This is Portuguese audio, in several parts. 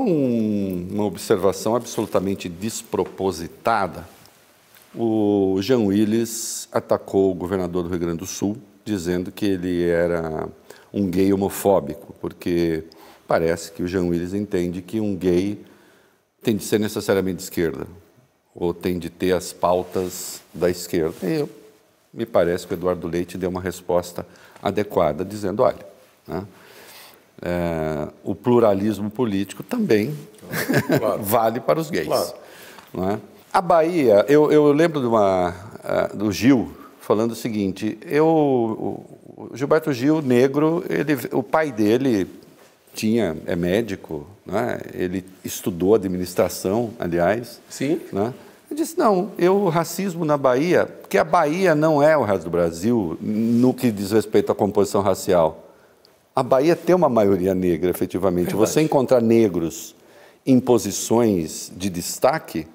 Numa observação absolutamente despropositada, o Jean Willis atacou o governador do Rio Grande do Sul, dizendo que ele era um gay homofóbico, porque parece que o Jean Willis entende que um gay tem de ser necessariamente de esquerda, ou tem de ter as pautas da esquerda. E me parece que o Eduardo Leite deu uma resposta adequada, dizendo, olha, né, o pluralismo político também claro. Vale para os gays. Claro. Não é? A Bahia, eu lembro do Gil falando o seguinte, o Gilberto Gil, negro, o pai dele é médico, né? Ele estudou administração, aliás. Sim. Né? Ele disse, não, o racismo na Bahia, porque a Bahia não é o resto do Brasil no que diz respeito à composição racial. A Bahia tem uma maioria negra, efetivamente. Verdade. Você encontrar negros em posições de destaque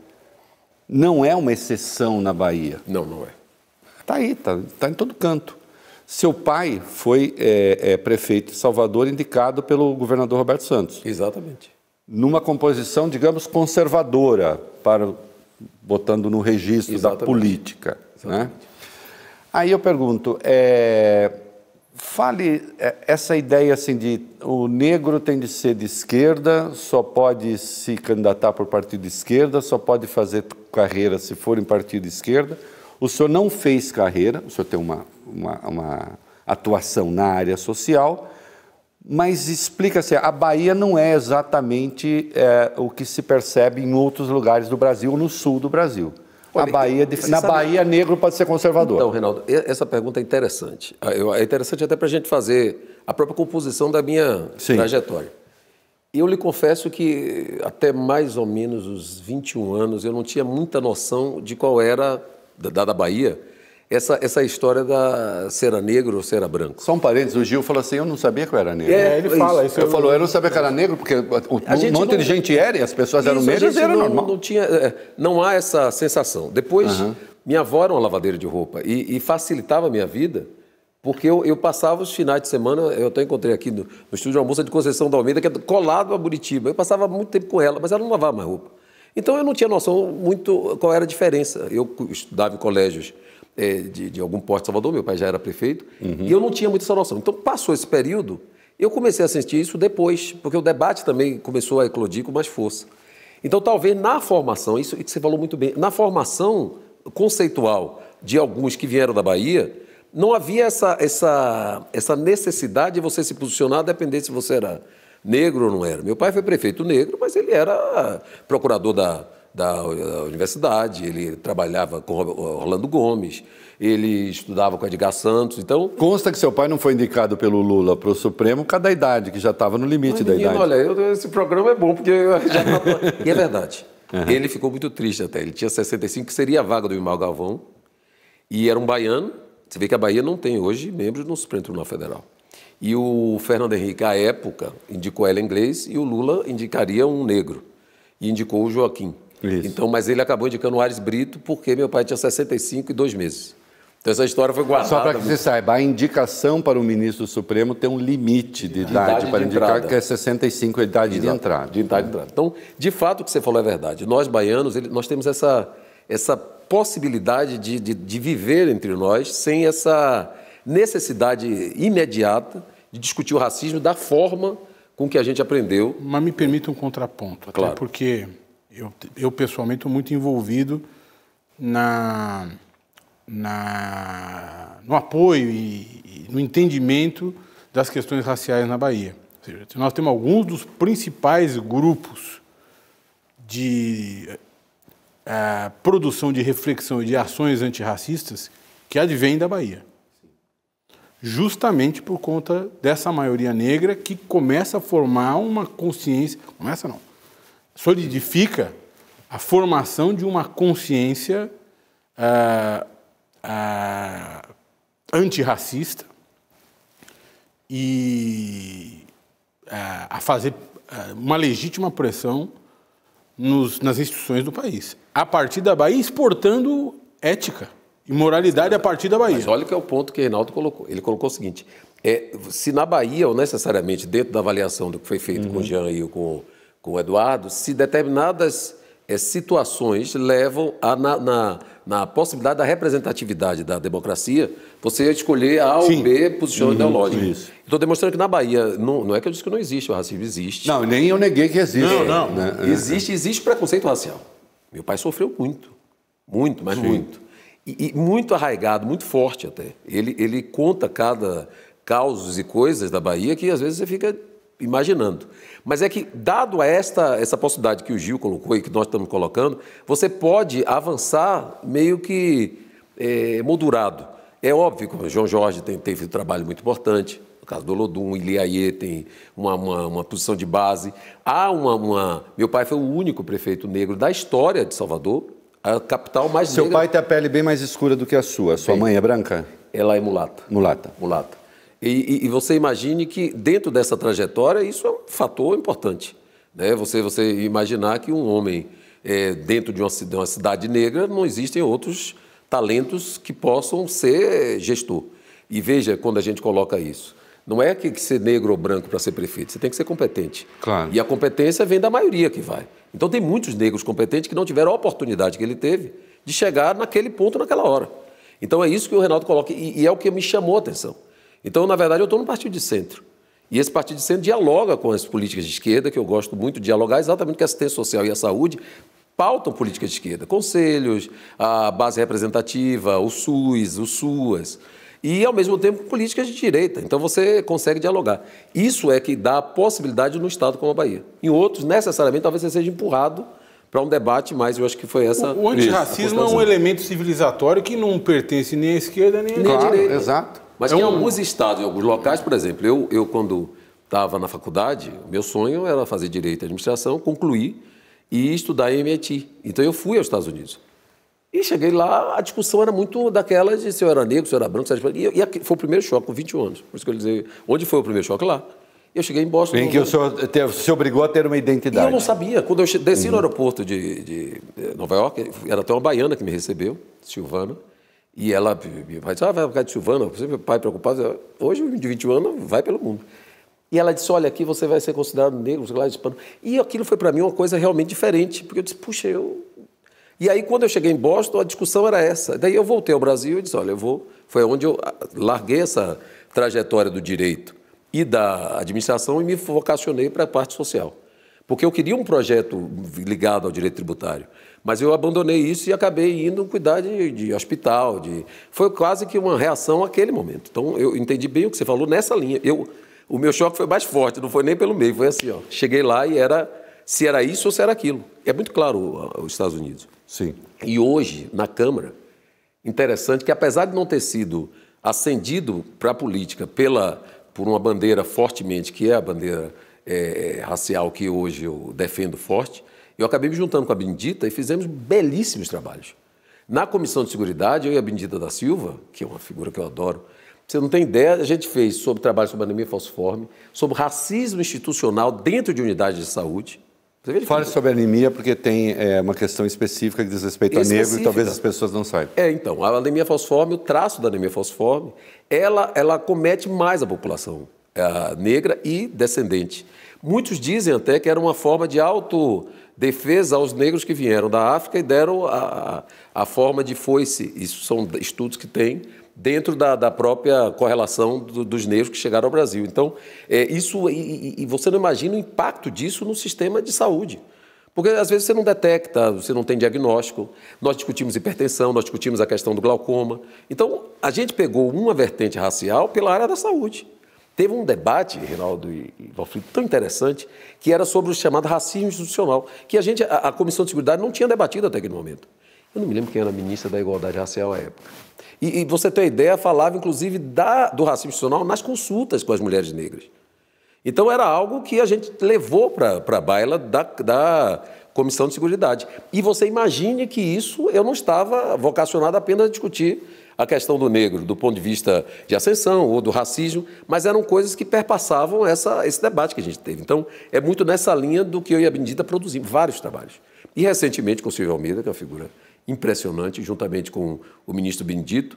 não é uma exceção na Bahia. Não, não é. Está aí, está em todo canto. Seu pai foi prefeito de Salvador, indicado pelo governador Roberto Santos. Exatamente. Numa composição, digamos, conservadora, botando no registro Exatamente. Da política. Né? Aí eu pergunto, fale essa ideia assim de o negro tem de ser de esquerda, só pode se candidatar por partido de esquerda, só pode fazer carreira se for em partido de esquerda. O senhor não fez carreira, o senhor tem uma atuação na área social, mas explica-se, a Bahia não é exatamente o que se percebe em outros lugares do Brasil, no sul do Brasil. Olha, Bahia, negro pode ser conservador. Então, Reinaldo, essa pergunta é interessante. É interessante até para a gente fazer a própria composição da minha trajetória. Eu lhe confesso que até mais ou menos os 21 anos eu não tinha muita noção de qual era, da Bahia, essa história da se era negro ou se era branco. Só um parênteses, o Gil falou assim, eu não sabia que eu era negro. Ele fala isso. Eu não sabia que era negro, porque um monte de gente era e as pessoas eram negras e era normal. Não há essa sensação. Depois, minha avó era uma lavadeira de roupa e facilitava a minha vida, porque eu passava os finais de semana, eu até encontrei aqui no estúdio de almoço de Conceição da Almeida, que é colado a Buritiba. Eu passava muito tempo com ela, mas ela não lavava mais roupa. Então eu não tinha noção muito qual era a diferença. Eu estudava em colégios de algum porte de Salvador, meu pai já era prefeito, e eu não tinha muita essa noção. Então passou esse período, eu comecei a sentir isso depois, porque o debate também começou a eclodir com mais força. Então talvez na formação, isso que você falou muito bem, na formação conceitual de alguns que vieram da Bahia, não havia essa necessidade de você se posicionar, dependendo se você era negro ou não era. Meu pai foi prefeito negro, mas ele era procurador da universidade, ele trabalhava com Orlando Gomes, ele estudava com Edgar Santos, então... Consta que seu pai não foi indicado pelo Lula para o Supremo por causa da idade, que já estava no limite da idade. Olha, esse programa é bom, porque eu já... E é verdade. Ele ficou muito triste até, ele tinha 65, que seria a vaga do Wilmar Galvão, e era um baiano. Você vê que a Bahia não tem hoje membros no Supremo Tribunal Federal. E o Fernando Henrique, à época, indicou ela em inglês e o Lula indicaria um negro. E indicou o Joaquim. Isso. Então, mas ele acabou indicando o Aires Brito porque meu pai tinha 65 e 2 meses. Então essa história foi guardada. Só para que você saiba, a indicação para o ministro do Supremo tem um limite de idade para indicar, que é 65 a idade de entrada. De idade de entrada. Então, de fato, o que você falou é verdade. Nós, baianos, nós temos essa possibilidade de viver entre nós sem essa necessidade imediata de discutir o racismo da forma com que a gente aprendeu. Mas me permita um contraponto, claro. Até porque eu pessoalmente estou muito envolvido no apoio e no entendimento das questões raciais na Bahia. Ou seja, nós temos alguns dos principais grupos de produção de reflexão e de ações antirracistas que advêm da Bahia. Justamente por conta dessa maioria negra que começa a formar uma consciência... Começa não. Solidifica a formação de uma consciência antirracista e a fazer uma legítima pressão nas instituições do país. A partir da Bahia, exportando ética e moralidade a partir da Bahia. Mas olha que é o ponto que o Reinaldo colocou. Ele colocou o seguinte, se na Bahia, ou necessariamente dentro da avaliação do que foi feito com o Jean e com com o Eduardo, se determinadas situações levam na possibilidade da representatividade da democracia, você escolher A ou B posição ideológica. Estou demonstrando que na Bahia, não é que eu disse que não existe, o racismo existe. Não, nem eu neguei que existe. Não. Né? Existe preconceito racial. Meu pai sofreu muito, mas muito. E muito arraigado, muito forte até. Ele conta cada causos e coisas da Bahia que às vezes você fica imaginando. Mas é que, dado a essa possibilidade que o Gil colocou e que nós estamos colocando, você pode avançar meio que moldurado. É óbvio que o João Jorge tem feito um trabalho muito importante. No caso do Olodum, Iliaie tem uma posição de base. Meu pai foi o único prefeito negro da história de Salvador, a capital mais negra. Seu pai tem a pele bem mais escura do que a sua. Sua mãe é branca? Ela é mulata. Mulata. E você imagine que, dentro dessa trajetória, isso é um fator importante. Né? Você imaginar que um homem, dentro de uma cidade negra, não existem outros talentos que possam ser gestor. E veja, quando a gente coloca isso, não é que ser negro ou branco para ser prefeito, você tem que ser competente. Claro. E a competência vem da maioria que vai. Então, tem muitos negros competentes que não tiveram a oportunidade que ele teve de chegar naquele ponto, naquela hora. Então, é isso que o Reinaldo coloca, e é o que me chamou a atenção. Então, na verdade, eu estou no partido de centro. E esse partido de centro dialoga com as políticas de esquerda, que eu gosto muito de dialogar, exatamente porque a assistência social e a saúde pautam políticas de esquerda. Conselhos, a base representativa, o SUS, o SUAS. E, ao mesmo tempo, políticas de direita. Então, você consegue dialogar. Isso é que dá a possibilidade no Estado como a Bahia. Em outros, necessariamente, talvez você seja empurrado para um debate, mas eu acho que foi essa... O antirracismo é um elemento civilizatório que não pertence nem à esquerda nem à direita. Exato. Mas em alguns estados, em alguns locais, por exemplo, eu quando estava na faculdade, meu sonho era fazer Direito e Administração, concluir e estudar em MIT. Então, eu fui aos Estados Unidos. E cheguei lá, a discussão era muito daquela de se eu era negro, se eu era branco, se eu era... E foi o primeiro choque, com 21 anos. Por isso que eu dizia, onde foi o primeiro choque? Lá. Eu cheguei em Boston. Em que o senhor se obrigou a ter uma identidade. E eu não sabia. Quando eu desci no aeroporto de Nova York, era até uma baiana que me recebeu, Silvana, e ela vai dizer, vai ficar de Silvana, você, meu pai preocupado, hoje, de 21 anos, vai pelo mundo. E ela disse, olha, aqui você vai ser considerado negro, você vai lá hispano. E aquilo foi para mim uma coisa realmente diferente, porque eu disse, puxa, E aí, quando eu cheguei em Boston, a discussão era essa. Daí eu voltei ao Brasil e disse, olha, Foi onde eu larguei essa trajetória do direito e da administração e me vocacionei para a parte social. Porque eu queria um projeto ligado ao direito tributário. Mas eu abandonei isso e acabei indo cuidar de hospital. Foi quase que uma reação àquele momento. Então, eu entendi bem o que você falou nessa linha. O meu choque foi mais forte, não foi nem pelo meio, foi assim, ó. Cheguei lá e se era isso ou se era aquilo. É muito claro os Estados Unidos. Sim. E hoje, na Câmara, interessante que, apesar de não ter sido ascendido para a política por uma bandeira fortemente, que é a bandeira racial que hoje eu defendo forte, eu acabei me juntando com a Benedita e fizemos belíssimos trabalhos. Na Comissão de Seguridade, eu e a Benedita da Silva, que é uma figura que eu adoro, você não tem ideia, a gente fez trabalho sobre anemia falciforme, sobre racismo institucional dentro de unidades de saúde. Fale sobre anemia, porque tem uma questão específica que diz respeito a negro e talvez as pessoas não saibam. Então, a anemia falciforme, o traço da anemia falciforme, ela comete mais a população negra e descendente. Muitos dizem até que era uma forma de autodefesa aos negros que vieram da África e deram a forma de foice. Isso são estudos que tem dentro da própria correlação dos negros que chegaram ao Brasil. Então, e você não imagina o impacto disso no sistema de saúde. Porque, às vezes, você não detecta, você não tem diagnóstico. Nós discutimos hipertensão, nós discutimos a questão do glaucoma. Então, a gente pegou uma vertente racial pela área da saúde. Teve um debate, Reinaldo e Valfrido, tão interessante, que era sobre o chamado racismo institucional, que a Comissão de Seguridade não tinha debatido até aquele momento. Eu não me lembro quem era a ministra da Igualdade Racial à época. E você ter uma ideia, falava, inclusive, do racismo institucional nas consultas com as mulheres negras. Então, era algo que a gente levou para a baila da Comissão de Seguridade. E você imagine que isso, eu não estava vocacionado apenas a discutir a questão do negro, do ponto de vista de ascensão ou do racismo, mas eram coisas que perpassavam esse debate que a gente teve. Então, é muito nessa linha do que eu e a Benedita produzimos, vários trabalhos. E, recentemente, com o Silvio Almeida, que é uma figura impressionante, juntamente com o ministro Benedito,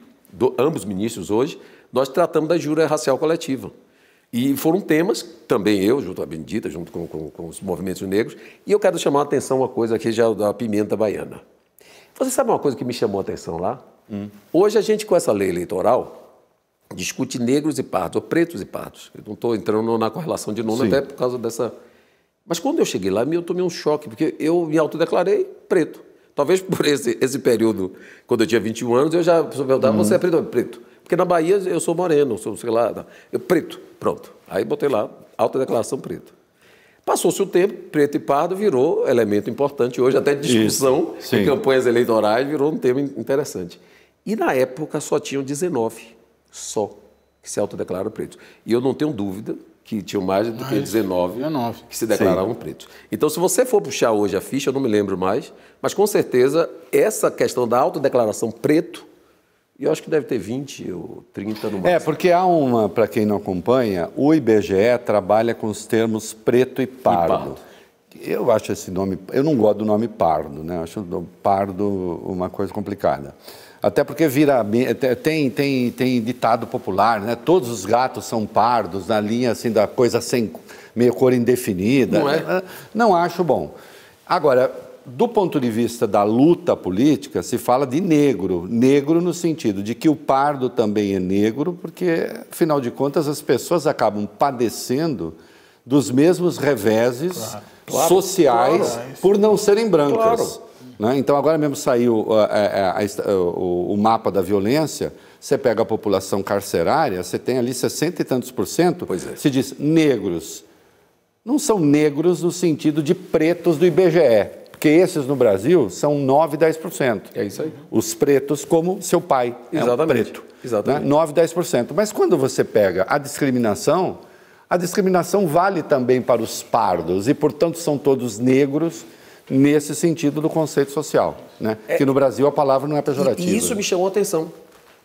ambos ministros hoje, nós tratamos da injúria racial coletiva. E foram temas, também eu, junto à Benedita, junto com os movimentos negros, e eu quero chamar a atenção uma coisa aqui já da pimenta baiana. Você sabe uma coisa que me chamou a atenção lá? Hoje a gente, com essa lei eleitoral, discute negros e pardos, ou pretos e pardos. Eu não estou entrando na correlação de nome, até por causa dessa... Mas quando eu cheguei lá, eu tomei um choque, porque eu me autodeclarei preto. Talvez por esse período, quando eu tinha 21 anos, eu já perguntava, você é preto? Preto. Porque na Bahia eu sou moreno, sou, sei lá, eu preto, pronto. Aí botei lá, autodeclaração preto. Passou-se o tempo, preto e pardo virou elemento importante hoje, até de discussão em campanhas eleitorais, virou um tema interessante. E na época só tinham 19, só, que se autodeclararam pretos. E eu não tenho dúvida que tinham mais do que 19 que se declaravam pretos. Então, se você for puxar hoje a ficha, eu não me lembro mais, mas com certeza essa questão da autodeclaração preto, eu acho que deve ter 20 ou 30 no máximo. Porque há uma, para quem não acompanha, o IBGE trabalha com os termos preto e pardo. Eu acho esse nome, eu não gosto do nome pardo, né? Eu acho o pardo uma coisa complicada. Até porque tem ditado popular, né? Todos os gatos são pardos, na linha assim da coisa sem meio cor indefinida. Não é? Não acho bom. Agora, do ponto de vista da luta política, se fala de negro. Negro no sentido de que o pardo também é negro, porque, afinal de contas, as pessoas acabam padecendo dos mesmos reveses sociais por não serem brancas. Né? Então, agora mesmo saiu o mapa da violência, você pega a população carcerária, você tem ali 60 e tantos %, se diz negros. Não são negros no sentido de pretos do IBGE. Porque esses no Brasil são 9, 10%. É isso aí. Os pretos, como seu pai é um preto. Exatamente. Né? 9, 10%. Mas quando você pega a discriminação vale também para os pardos e, portanto, são todos negros nesse sentido do conceito social. Né? Que no Brasil a palavra não é pejorativa. E isso me chamou a atenção.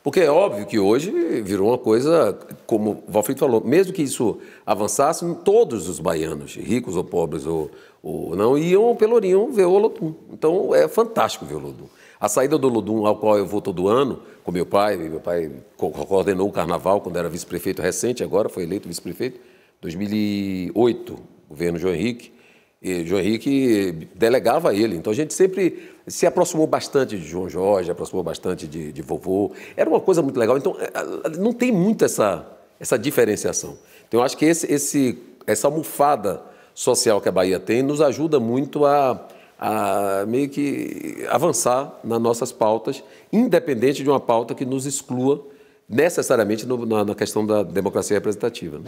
Porque é óbvio que hoje virou uma coisa, como o Valfrito falou, mesmo que isso avançasse, todos os baianos, ricos ou pobres, ou não, iam pelo Ourinho ver o Olodum. Então, é fantástico ver o Olodum. A saída do Olodum, ao qual eu vou todo ano, com meu pai coordenou o carnaval quando era vice-prefeito recente, agora foi eleito vice-prefeito, 2008, governo João Henrique. E João Henrique delegava ele, então a gente sempre se aproximou bastante de João Jorge, aproximou bastante de vovô, era uma coisa muito legal, então não tem muito essa diferenciação. Então eu acho que essa almofada social que a Bahia tem nos ajuda muito a meio que avançar nas nossas pautas, independente de uma pauta que nos exclua necessariamente na questão da democracia representativa. Né?